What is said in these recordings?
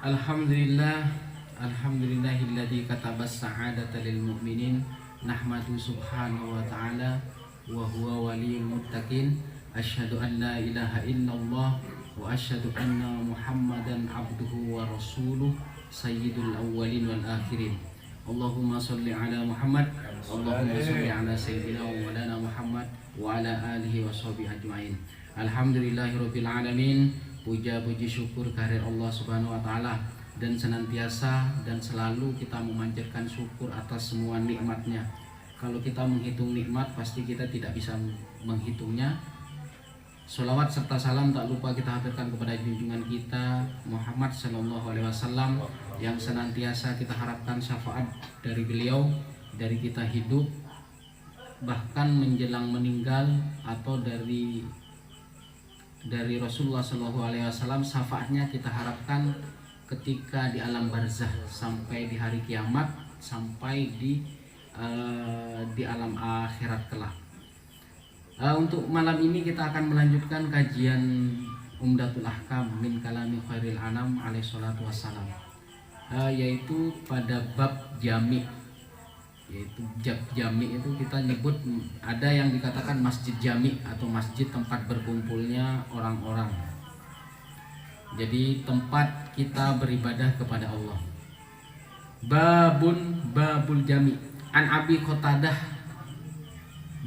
Alhamdulillah, alhamdulillahilladzi katabas sa'adata lil mu'minin. Nahmadu subhanahu wa ta'ala wa huwa waliyul muttaqin. Asyhadu an la ilaha illallah wa asyhadu anna Muhammadan abduhu wa rasuluh sayyidul awwalin wal akhirin. Allahumma sholli ala Muhammad, Allahumma sholli ala sayyidina wa maulana Muhammad wa ala alihi wa sahbihi ajmain. Alhamdulillahirabbil alamin. Puja puji syukur kehadirat Allah Subhanahu wa taala, dan senantiasa dan selalu kita memanjatkan syukur atas semua nikmatnya. Kalau kita menghitung nikmat pasti kita tidak bisa menghitungnya. Sholawat serta salam tak lupa kita haturkan kepada junjungan kita Muhammad sallallahu alaihi wasallam, yang senantiasa kita harapkan syafaat dari beliau, dari kita hidup bahkan menjelang meninggal, atau dari Rasulullah Shallallahu Alaihi Wasallam syafaatnya kita harapkan ketika di alam barzah, sampai di hari kiamat, sampai di alam akhirat kelak. Untuk malam ini kita akan melanjutkan kajian Umdatul Ahkam min kalami khairil anam alaihi salatu wassalam, yaitu pada bab jami'. Yaitu jami' itu kita nyebut, ada yang dikatakan masjid jami' atau masjid tempat berkumpulnya orang-orang. Jadi tempat kita beribadah kepada Allah. Babul jami'. An Abi Qatadah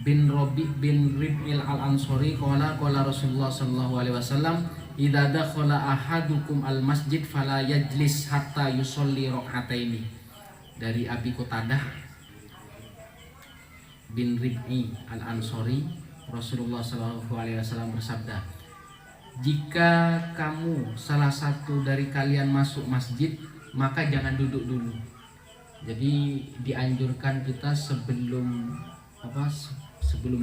bin Rabi' bin Rib'il al-Ansari qala Rasulullah sallallahu alaihi wasallam, idza dakhala ahadukum al-masjid fala yajlis hatta yusolli rak'ataini. Dari Abi Qatadah bin Rib'i al-Ansari, Rasulullah Shallallahu Alaihi Wasallam bersabda, jika kamu salah satu dari kalian masuk masjid, maka jangan duduk dulu. Jadi dianjurkan kita sebelum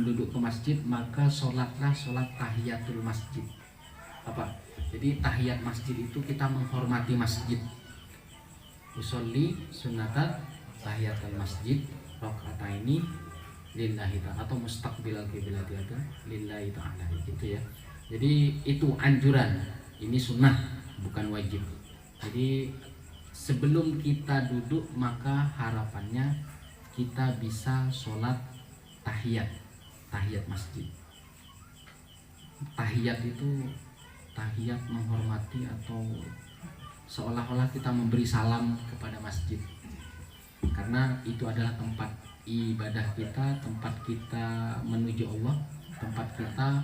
duduk ke masjid, maka sholatlah sholat tahiyatul masjid. Jadi tahiyat masjid itu kita menghormati masjid. Usolli sunatat tahiyatul masjid rakaataini lillahi ta'ala, atau mustaqbilal qiblati lillahi ta'ala, gitu ya. Jadi itu anjuran, ini sunnah bukan wajib. Jadi sebelum kita duduk maka harapannya kita bisa sholat tahiyat masjid. Tahiyat itu tahiyat menghormati, atau seolah-olah kita memberi salam kepada masjid, karena itu adalah tempat ibadah kita, tempat kita menuju Allah, tempat kita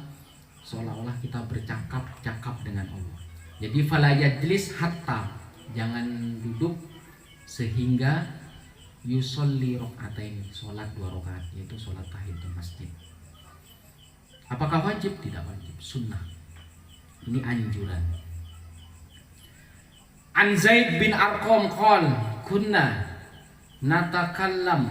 seolah-olah kita bercakap dengan Allah. Jadi fala yajlis hatta, jangan duduk sehingga yusolli rak'atain, sholat 2 rakaat, yaitu sholat tahiyatul masjid. Apakah wajib? Tidak wajib, sunnah. Ini anjuran. An Zaid bin Arqam qala kunna natakallam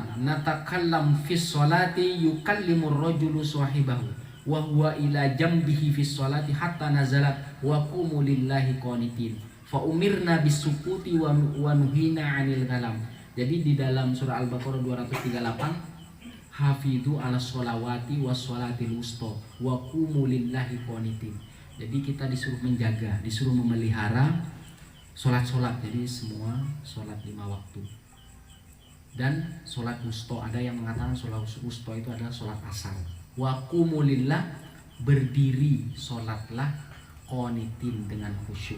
fi sholati yukallimur rajulu sahibahu wa huwa ila jambihi fi sholati hatta nazalat wa qumu lillahi qanitin fa umirna bisukuti wa nuhina 'anil kalam. Jadi di dalam surah Al-Baqarah 238, hafidhu ala sholawati was sholatil wusta wa qumu lillahi qanitin. Jadi kita disuruh menjaga, disuruh memelihara sholat-sholat. Jadi semua sholat 5 waktu. Dan sholat wusta, ada yang mengatakan sholat wusta itu adalah sholat asar. Wa qumu lillah, berdiri sholatlah, qanitin, dengan khusyuk.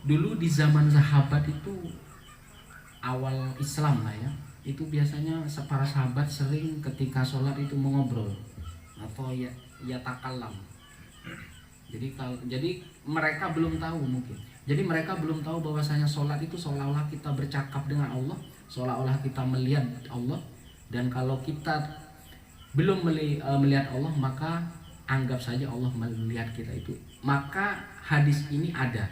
Dulu di zaman sahabat itu, awal Islam lah ya, itu biasanya para sahabat sering ketika sholat itu mengobrol atau ya takallam. Jadi mereka belum tahu mungkin. Jadi mereka belum tahu bahwasanya sholat itu seolah-olah kita bercakap dengan Allah, seolah-olah kita melihat Allah. Dan kalau kita belum melihat Allah, maka anggap saja Allah melihat kita itu. Maka hadis ini ada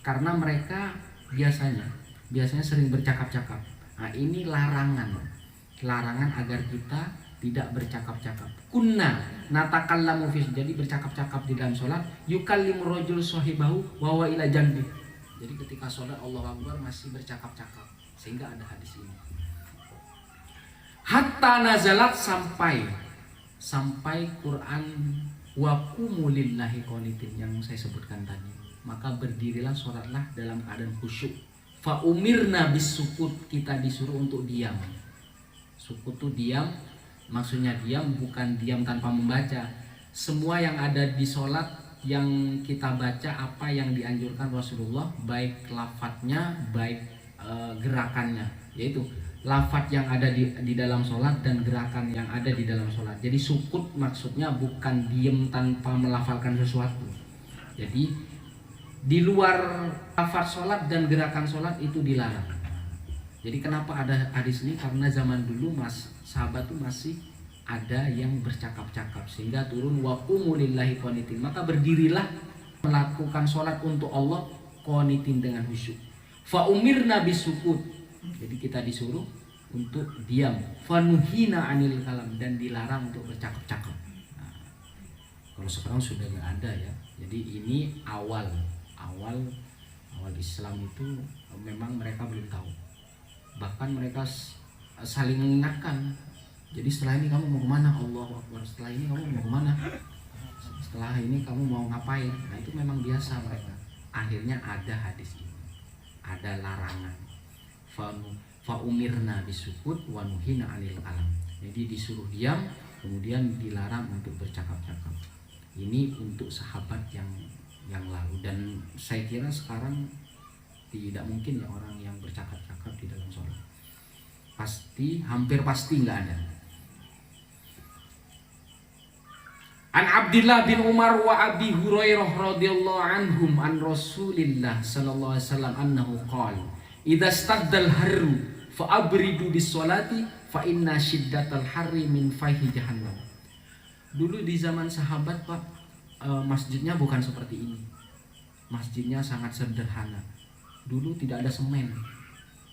karena mereka biasanya sering bercakap-cakap. Nah, ini larangan agar kita tidak bercakap-cakap. Kunna natakallamu fi, jadi bercakap-cakap di dalam sholat. Yukallimur rajul sahibahu wa huwa ila janbi. Jadi ketika sholat Allahu Akbar masih bercakap-cakap, sehingga ada hadis ini. Hatta nazalat, sampai Quran wa qumu lillahi qanitin yang saya sebutkan tadi. maka berdirilah sholatlah dalam keadaan khusyuk. Fa umirna bis sukut, kita disuruh untuk diam. Sukut tuh diam, maksudnya diam bukan diam tanpa membaca. Semua yang ada di sholat yang kita baca, apa yang dianjurkan Rasulullah, baik lafadznya baik gerakannya, yaitu lafadz yang ada di dalam sholat dan gerakan yang ada di dalam sholat. Jadi sukut maksudnya bukan diem tanpa melafalkan sesuatu. Jadi di luar lafadz sholat dan gerakan sholat itu dilarang. Jadi kenapa ada hadis ini? Karena zaman dulu sahabat tuh masih ada yang bercakap-cakap, sehingga turun wa qumu lillahi qanitin, maka berdirilah melakukan sholat untuk Allah qanitin dengan khusyuk. Fa umirna bisukut, jadi kita disuruh untuk diam. Fanuhina anil kalam, dan dilarang untuk bercakap-cakap. Nah, kalau sekarang sudah nggak ada ya. Jadi ini awal Islam itu memang mereka belum tahu. Bahkan mereka saling mengingatkan. Jadi setelah ini kamu mau kemana? Allahu Akbar. Setelah ini kamu mau kemana? Setelah ini kamu mau ngapain? Nah itu memang biasa mereka. Akhirnya ada hadis ini, ada larangan. Fa umirna bisukut wa nuhina anil kalam. Jadi disuruh diam, kemudian dilarang untuk bercakap-cakap. Ini untuk sahabat yang lalu, dan saya kira sekarang tidak mungkin ya orang yang bercakap-cakap di dalam sholat. Hampir pasti nggak ada. An Abdullah bin Umar wa Abi Hurairah radhiyallahu anhum an Rasulillah sallallahu alaihi wasallam annahu qala idza staddal harru fa abridu bis sholati fa inna shiddatal harri min fayhi jahannam. Dulu di zaman sahabat Pak, masjidnya bukan seperti ini. Masjidnya sangat sederhana. Dulu tidak ada semen.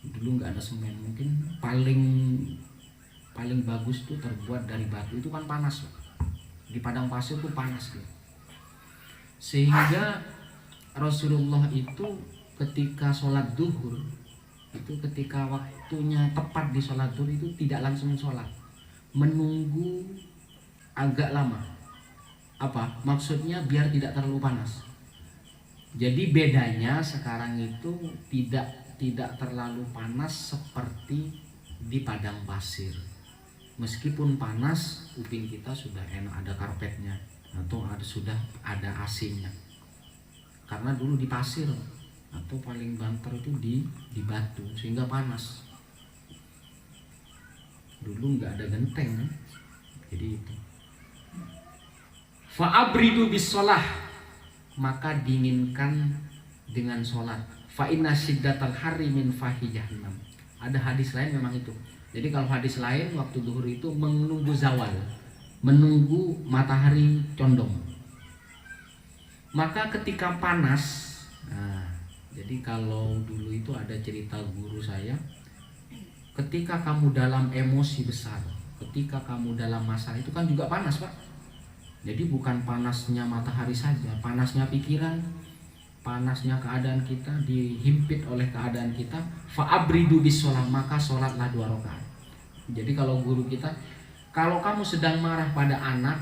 Dulu nggak ada semen. Mungkin paling bagus tuh terbuat dari batu. Itu kan panas Pak. Di padang pasir tuh panas gitu. Sehingga Rasulullah itu ketika sholat duhur, itu ketika waktunya tepat di sholat duhur itu tidak langsung sholat, menunggu agak lama. Apa maksudnya? Biar tidak terlalu panas. Jadi bedanya sekarang itu tidak terlalu panas seperti di padang pasir. Meskipun panas, kuping kita sudah enak, ada karpetnya atau sudah ada AC-nya. Karena dulu di pasir atau paling banter itu di batu, sehingga panas. Dulu nggak ada genteng, jadi itu. Fa'abridu bis sholah, maka dinginkan dengan sholat. Fa inna shiddatal harri min fahi jahannam. Ada hadis lain memang itu. Jadi kalau hadis lain waktu duhur itu menunggu zawal, menunggu matahari condong. Maka ketika panas, jadi kalau dulu itu ada cerita guru saya, ketika kamu dalam emosi besar, ketika kamu dalam masalah itu kan juga panas Pak. Jadi bukan panasnya matahari saja, panasnya pikiran, panasnya keadaan kita, dihimpit oleh keadaan kita. Fa'abridu bis sholat, maka sholatlah 2 rakaat. Jadi kalau guru kita, kalau kamu sedang marah pada anak,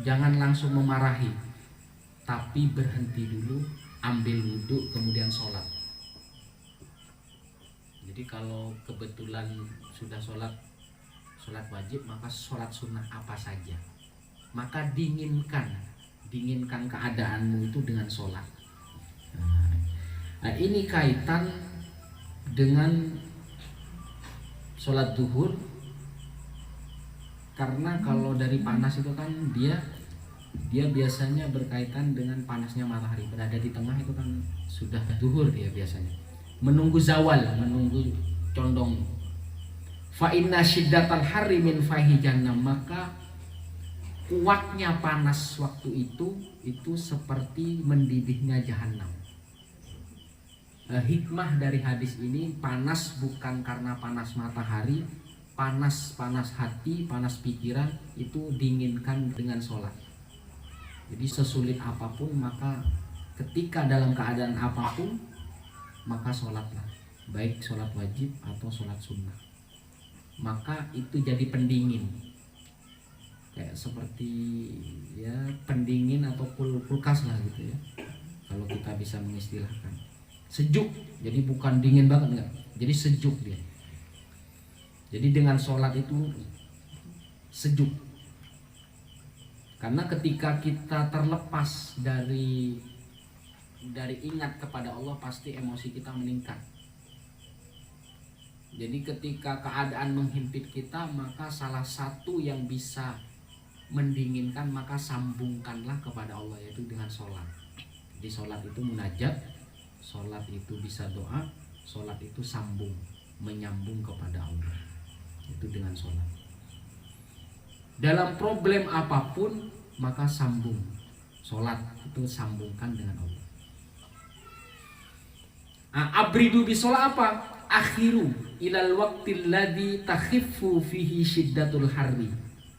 jangan langsung memarahi, tapi berhenti dulu, ambil wudhu, kemudian sholat. Jadi kalau kebetulan sudah sholat wajib, maka sholat sunnah apa saja, maka dinginkan keadaanmu itu dengan sholat. Nah ini kaitan dengan sholat duhur, karena kalau dari panas itu kan dia biasanya berkaitan dengan panasnya matahari, berada di tengah itu kan sudah duhur dia biasanya. Menunggu zawal, menunggu condong. Fa inna shiddatal harri min fahi jahannam, maka kuatnya panas waktu itu seperti mendidihnya jahanam. Hikmah dari hadis ini, panas bukan karena panas matahari, panas hati, panas pikiran, itu dinginkan dengan sholat. Jadi sesulit apapun, maka ketika dalam keadaan apapun, maka sholatlah, baik sholat wajib atau sholat sunnah. Maka itu jadi pendingin, kayak seperti ya pendingin atau kulkas lah gitu ya. kalau kita bisa mengistilahkan. Sejuk, jadi bukan dingin banget enggak, jadi sejuk dia. Jadi dengan sholat itu sejuk. Karena ketika kita terlepas dari ingat kepada Allah, pasti emosi kita meningkat. Jadi ketika keadaan menghimpit kita, maka salah satu yang bisa mendinginkan, maka sambungkanlah kepada Allah, yaitu dengan sholat. Jadi sholat itu munajat, sholat itu bisa doa, sholat itu sambung, menyambung kepada Allah, itu dengan sholat. Dalam problem apapun, maka sambung, sholat itu sambungkan dengan Allah. Abridu bisolat apa? Akhiru ilal waqtil ladzi takhiffu fihi syiddatul harri.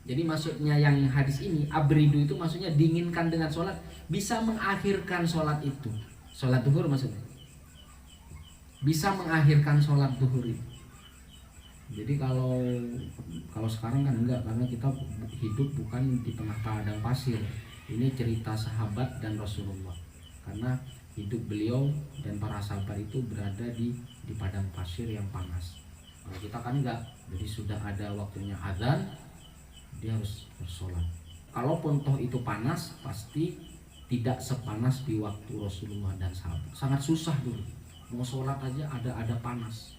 Jadi maksudnya yang hadis ini, abridu itu maksudnya dinginkan dengan sholat, bisa mengakhirkan sholat itu. Sholat duhur maksudnya, bisa mengakhirkan sholat duhur itu. Jadi kalau sekarang kan enggak, karena kita hidup bukan di tengah padang pasir. Ini cerita sahabat dan Rasulullah, karena hidup beliau dan para sahabat itu berada di padang pasir yang panas. Kalau kita kan enggak, jadi sudah ada waktunya azan, dia harus bersolat. Kalaupun toh itu panas, pasti tidak sepanas di waktu Rasulullah dan sahabat. Sangat susah dulu, mau sholat aja ada panas.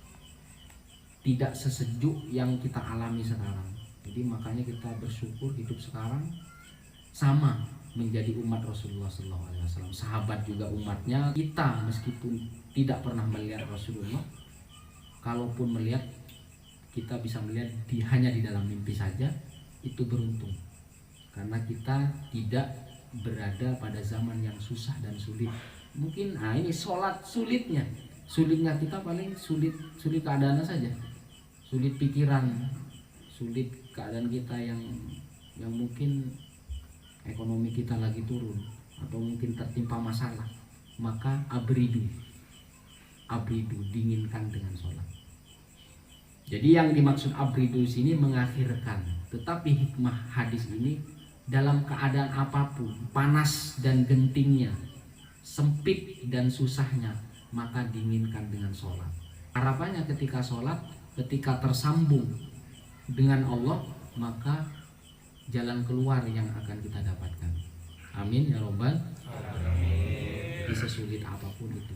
Tidak sesejuk yang kita alami sekarang. Jadi makanya kita bersyukur hidup sekarang sama menjadi umat Rasulullah SAW. Sahabat juga umatnya. Kita meskipun tidak pernah melihat Rasulullah, kalaupun melihat, kita bisa melihat hanya di dalam mimpi saja, itu beruntung. Karena kita tidak berada pada zaman yang susah dan sulit. Mungkin ini sholat sulitnya kita paling sulit keadaannya saja, sulit pikiran, sulit keadaan kita yang mungkin ekonomi kita lagi turun atau mungkin tertimpa masalah, maka abridu dinginkan dengan sholat. Jadi yang dimaksud abridu sini mengakhirkan, tetapi hikmah hadis ini dalam keadaan apapun, panas dan gentingnya, sempit dan susahnya, maka dinginkan dengan sholat. Harapannya ketika sholat, ketika tersambung dengan Allah, maka jalan keluar yang akan kita dapatkan. Amin ya robbal alamin. Sesulit apapun itu.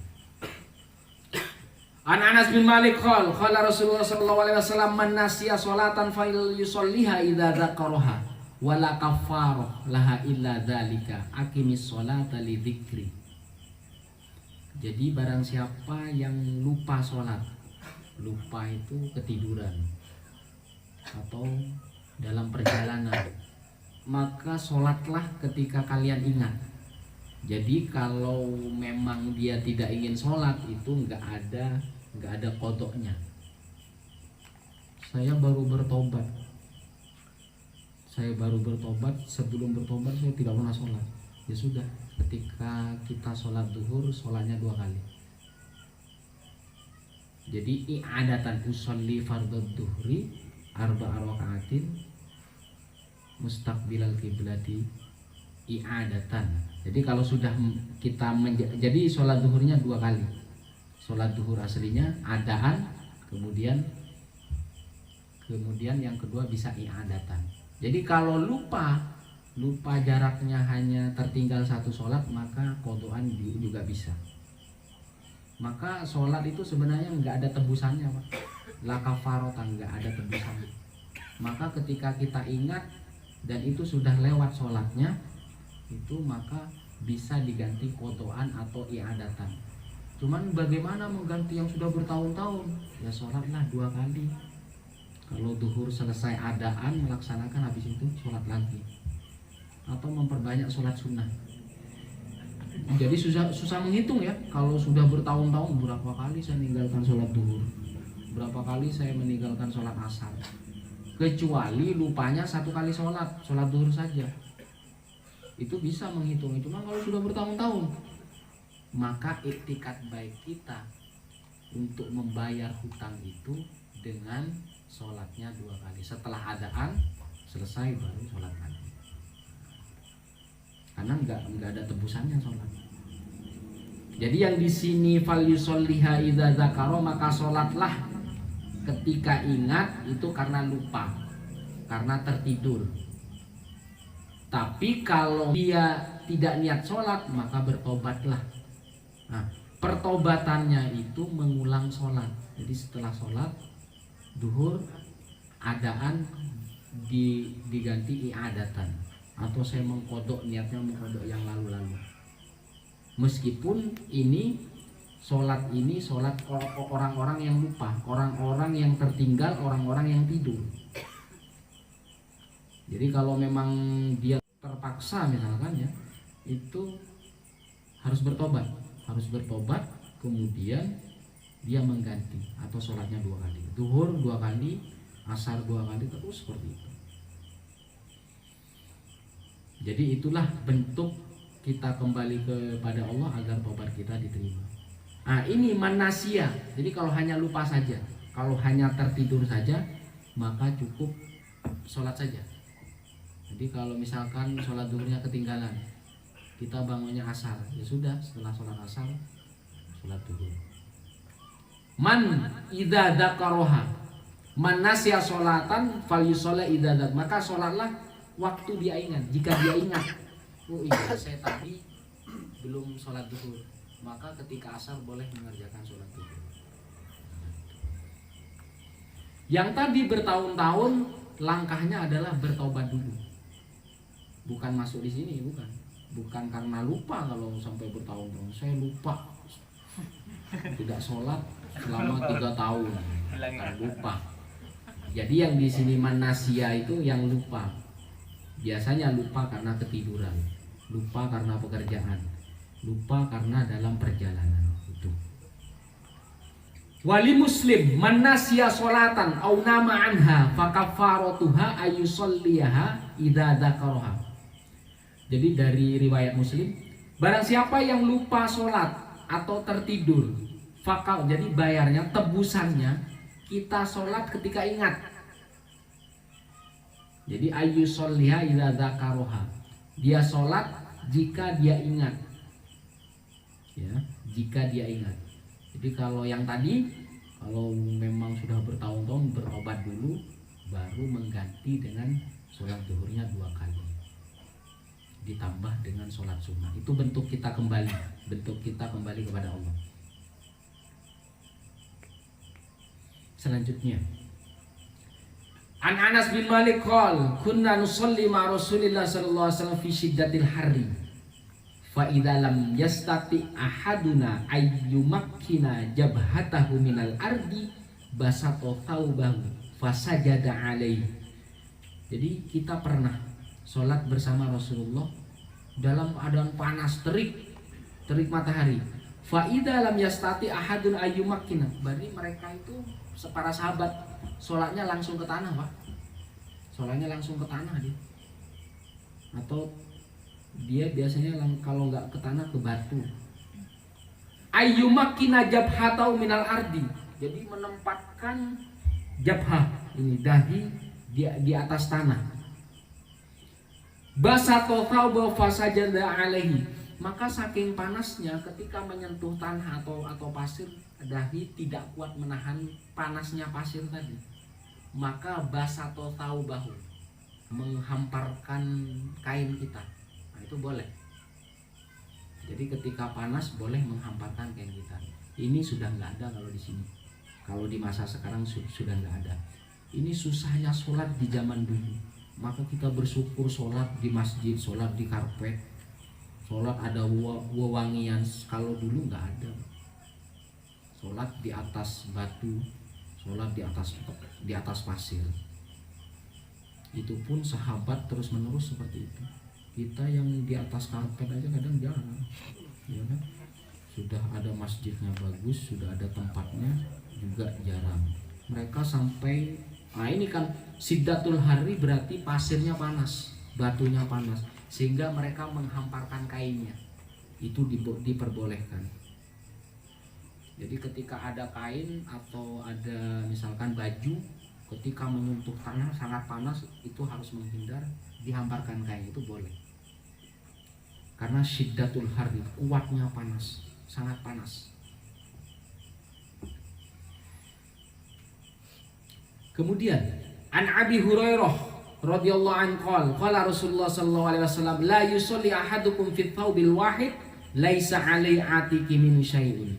An Anas bin Malik qala Rasulullah sallallahu alaihi wasallam, man nasiya sholatan fa yusalliha idza dzakaraha wala kafarah laha illa dzalika aqimis sholata li dzikri. Jadi barang siapa yang lupa sholat, lupa itu ketiduran atau dalam perjalanan, maka sholatlah ketika kalian ingat. Jadi kalau memang dia tidak ingin sholat, itu nggak ada kodoknya. Saya baru bertobat, sebelum bertobat saya tidak pernah sholat. Ya sudah, ketika kita sholat duhur, sholatnya 2 kali. Jadi i'adatan usolli fardhu duhri arba'a raka'atin mustaqbilal kiblati i'adatan. Jadi kalau sudah kita jadi sholat duhurnya 2 kali. Sholat duhur aslinya adaan, kemudian yang kedua bisa i'adatan. Jadi kalau lupa jaraknya hanya tertinggal 1 sholat, maka qodhoan juga bisa. Maka sholat itu sebenarnya nggak ada tebusannya, Pak. La kafaratan, nggak ada tebusannya. Maka ketika kita ingat dan itu sudah lewat sholatnya, itu maka bisa diganti qodhoan atau i'adatan. Cuman bagaimana mengganti yang sudah bertahun-tahun? Ya sholatlah 2 kali. Kalau duhur selesai adaan, melaksanakan, habis itu sholat lagi. Atau memperbanyak sholat sunnah. Jadi susah menghitung ya. Kalau sudah bertahun-tahun, berapa kali saya meninggalkan sholat duhur, berapa kali saya meninggalkan sholat asar. Kecuali lupanya 1 kali sholat duhur saja, itu bisa menghitung. Cuma kalau sudah bertahun-tahun, maka iktikad baik kita untuk membayar hutang itu dengan sholatnya 2 kali. Setelah adaan selesai baru sholat lagi. Karena nggak ada tebusannya sholat. Jadi yang di sini fal yusolliha idza dzakara, maka sholatlah ketika ingat, itu karena lupa, karena tertidur. Tapi kalau dia tidak niat sholat, maka bertobatlah. Nah, pertobatannya itu mengulang sholat. Jadi setelah sholat duhur, adaan diganti i'adatan, atau saya mengkodok, niatnya mengkodok yang lalu-lalu. Meskipun ini sholat orang-orang yang lupa, orang-orang yang tertinggal, orang-orang yang tidur. Jadi kalau memang dia terpaksa misalkan ya, itu harus bertobat, kemudian dia mengganti, atau sholatnya 2 kali, duhur 2 kali, asar 2 kali, terus seperti itu. Jadi itulah bentuk kita kembali kepada Allah agar tobat kita diterima. Nah, ini manasia. Jadi kalau hanya lupa saja, kalau hanya tertidur saja, maka cukup sholat saja. Jadi kalau misalkan sholat duhurnya ketinggalan, kita bangunnya asar, ya sudah, setelah sholat asar sholat duhur. Man idza dzakaraha, man nasiya sholatan falyusolli idza dzak, maka sholatlah waktu dia ingat. Jika dia ingat, oh iya saya tadi belum sholat duhur, maka ketika asar boleh mengerjakan sholat duhur. Yang tadi bertahun-tahun, langkahnya adalah bertobat dulu, bukan masuk di sini, bukan karena lupa. Kalau sampai bertahun-tahun saya lupa, tidak sholat selama 3 tahun, kan lupa. Jadi yang di sini manasia itu yang lupa. Biasanya lupa karena ketiduran, lupa karena pekerjaan, lupa karena dalam perjalanan itu. Wali muslim manasia sholatan au nama anha fakaffaratuha ayusolliyaha idza dzakaraha. Jadi dari riwayat Muslim, barang siapa yang lupa sholat atau tertidur, jadi bayarnya, tebusannya kita sholat ketika ingat. Jadi ayusolliha idza dzakaraha, dia sholat jika dia ingat, ya, jika dia ingat. Jadi kalau yang tadi, kalau memang sudah bertahun-tahun, berobat dulu, baru mengganti dengan sholat duhurnya 2 kali, ditambah dengan sholat sunnah. Itu bentuk kita kembali kepada Allah. Selanjutnya, An Anas bin Malik qol kunna nusalli ma Rasulillah sallallahu alaihi wasallam fi syiddatil harri fa idza lam yastati ahaduna ayyumakkina jabhatahu minal ardi basata thawbahu fasajada alaihi. Jadi kita pernah sholat bersama Rasulullah dalam keadaan panas terik matahari. Fa idza lam yastati ahadun ayyumakkina, berarti mereka itu para sahabat sholatnya langsung ke tanah, Pak. Sholatnya langsung ke tanah dia. Atau dia biasanya kalau nggak ke tanah, ke batu. Ayyumakkina jabhatau minal ardi, jadi menempatkan jabhah, ini dahi di atas tanah. Basato thawba fasajada alaihi, maka saking panasnya ketika menyentuh tanah atau pasir, dahi tidak kuat menahan panasnya pasir tadi, maka basato thawbahu, menghamparkan kain kita. Nah, itu boleh. Jadi ketika panas boleh menghamparkan kain kita. Ini sudah nggak ada kalau di sini. Kalau di masa sekarang sudah nggak ada. Ini susahnya sholat di zaman dulu. Maka kita bersyukur sholat di masjid, sholat di karpet, sholat ada wewangian. Kalau dulu nggak ada. Sholat di atas batu, sholat di atas pasir. Itu pun sahabat terus menerus seperti itu. Kita yang di atas karpet aja kadang jarang, ya kan? Sudah ada masjidnya bagus, sudah ada tempatnya juga jarang. Mereka sampai, nah ini kan Siddatul Hari, berarti pasirnya panas, batunya panas, sehingga mereka menghamparkan kainnya. Itu diperbolehkan. Jadi ketika ada kain atau ada misalkan baju, ketika menyentuh tanah sangat panas, itu harus menghindar, dihamparkan kain, itu boleh. Karena Siddatul Hari, kuatnya panas, sangat panas. Kemudian an Abi Hurairah radhiyallahu anhu qala Rasulullah sallallahu alaihi wasallam la yusalli ahadukum fi thawbil wahid laisa alai atiki min syai'un.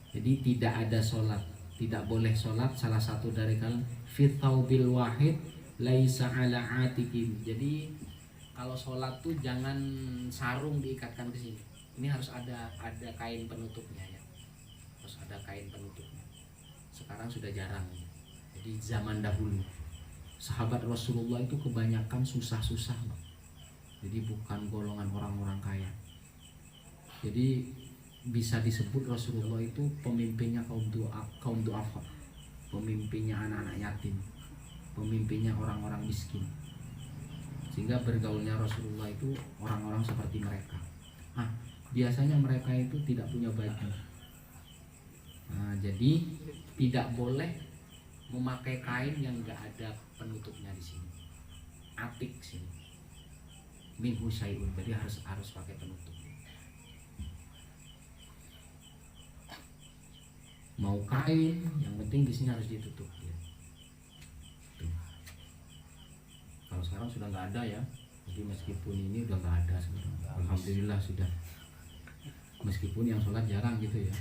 Jadi tidak ada sholat, tidak boleh sholat salah satu dari kalian fi thawbil wahid laisa ala atiki. Jadi kalau sholat tuh jangan sarung diikatkan ke sini. Ini harus ada kain penutupnya ya. Harus ada kain penutupnya. Sekarang sudah jarang. Di zaman dahulu sahabat Rasulullah itu kebanyakan susah-susah, jadi bukan golongan orang-orang kaya. Jadi bisa disebut Rasulullah itu pemimpinnya kaum du'afa, pemimpinnya anak-anak yatim, pemimpinnya orang-orang miskin. Sehingga bergaulnya Rasulullah itu orang-orang seperti mereka. Biasanya mereka itu tidak punya baju. Jadi tidak boleh memakai kain yang enggak ada penutupnya di sini. Atik sini. Min husyai'un. Jadi harus pakai penutup. Mau kain, yang penting di sini harus ditutup ya. Tuh. Kalau sekarang sudah enggak ada ya. Jadi meskipun ini udah enggak ada sebenarnya. Alhamdulillah sudah. Meskipun yang sholat jarang gitu ya.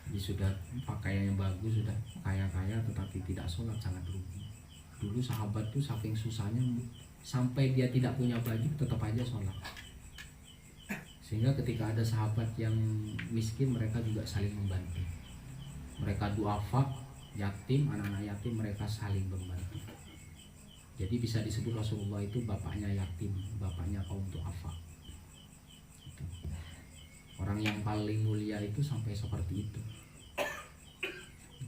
Jadi sudah pakaiannya bagus, sudah kaya-kaya tetapi tidak sholat, sangat rugi. Dulu sahabat tuh saking susahnya sampai dia tidak punya baju tetap aja sholat. Sehingga ketika ada sahabat yang miskin mereka juga saling membantu. Mereka du'afa, yatim, anak-anak yatim mereka saling membantu. Jadi bisa disebut Rasulullah itu bapaknya yatim, bapaknya kaum du'afa. Orang yang paling mulia itu sampai seperti itu.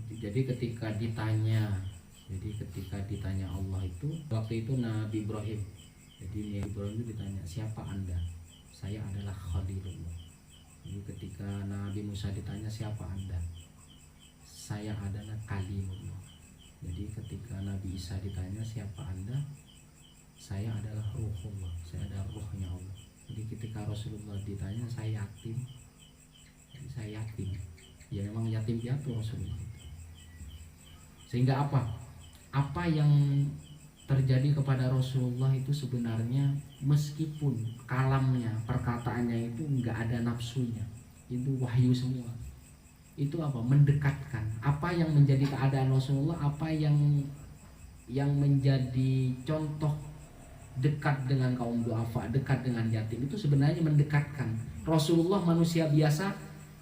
Jadi ketika ditanya Allah itu, waktu itu Nabi Ibrahim. Jadi Nabi Ibrahim itu ditanya, siapa Anda? Saya adalah Khalilullah. Jadi ketika Nabi Musa ditanya, siapa Anda? Saya adalah Kalimullah. Jadi ketika Nabi Isa ditanya, siapa Anda? Saya adalah Ruhullah. Saya adalah ruhnya Allah. Jadi ketika Rasulullah ditanya, saya yatim. Jadi saya yatim. Ya memang yatim piatu Rasulullah. Sehingga apa yang terjadi kepada Rasulullah itu sebenarnya meskipun kalamnya, perkataannya itu enggak ada nafsunya, itu wahyu semua. Itu mendekatkan. Apa yang menjadi keadaan Rasulullah, apa yang menjadi contoh dekat dengan kaum du'afa, dekat dengan yatim, itu sebenarnya mendekatkan. Rasulullah manusia biasa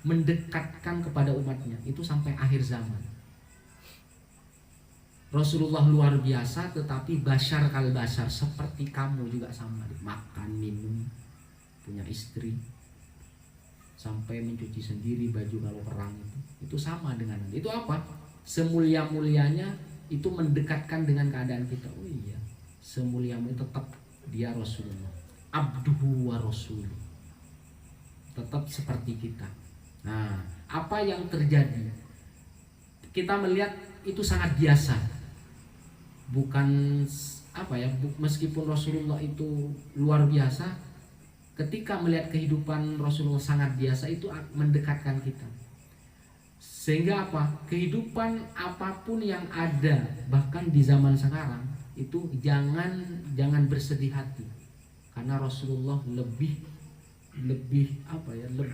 mendekatkan kepada umatnya itu sampai akhir zaman. Rasulullah luar biasa, tetapi bashar kal bashar, seperti kamu juga sama, makan, minum, punya istri, sampai mencuci sendiri baju kalau perang itu sama dengan itu. Semulia-mulianya itu mendekatkan dengan keadaan kita. Oh iya, semulia-mulia tetap dia Rasulullah, abduhu wa rasuluh, tetap seperti kita. Nah, apa yang terjadi? Kita melihat itu sangat biasa. Bukan meskipun Rasulullah itu luar biasa, ketika melihat kehidupan Rasulullah sangat biasa, itu mendekatkan kita. Sehingga kehidupan apapun yang ada, bahkan di zaman sekarang, itu jangan bersedih hati, karena Rasulullah lebih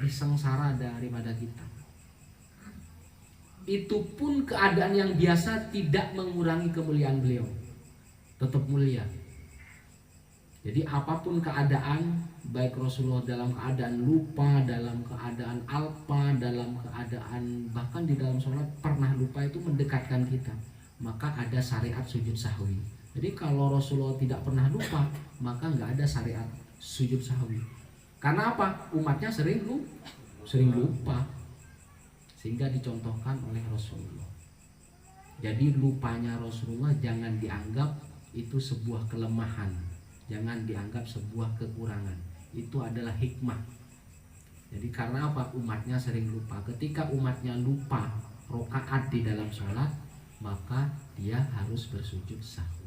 sengsara daripada kita. Itu pun keadaan yang biasa tidak mengurangi kemuliaan beliau, tetap mulia. Jadi apapun keadaan, baik Rasulullah dalam keadaan lupa, dalam keadaan alpa, dalam keadaan bahkan di dalam sholat pernah lupa, itu mendekatkan kita. Maka ada syariat sujud sahwi. Jadi kalau Rasulullah tidak pernah lupa, maka nggak ada syariat sujud sahwi. Karena umatnya sering lupa. Sehingga dicontohkan oleh Rasulullah. Jadi lupanya Rasulullah jangan dianggap itu sebuah kelemahan, jangan dianggap sebuah kekurangan. Itu adalah hikmah. Jadi karena umatnya sering lupa. Ketika umatnya lupa rakaat di dalam sholat, maka dia harus bersujud sahwi.